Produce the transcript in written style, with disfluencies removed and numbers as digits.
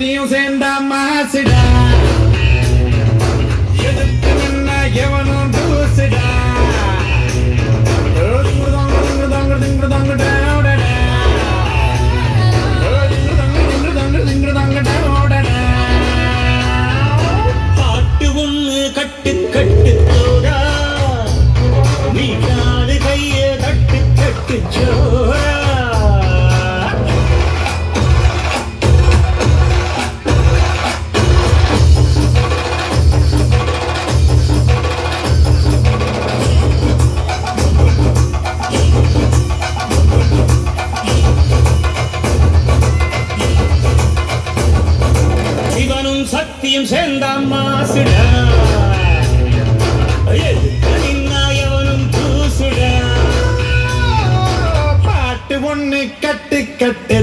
சத்தியம் சேர்ந்தா மாசுடா எதிர்த்து நின்ன எவனும் தூசுடா பாட்டு ஒண்ணு கட்டு கட்டு தோடா நீ காது கைய கட்டு கட்டு சோடா சிவனும் சத்தியம் சேர்ந்தா மாசுடா எவனும் தூசுடா பாட்டு ஒண்ணு கட்டு கட்டு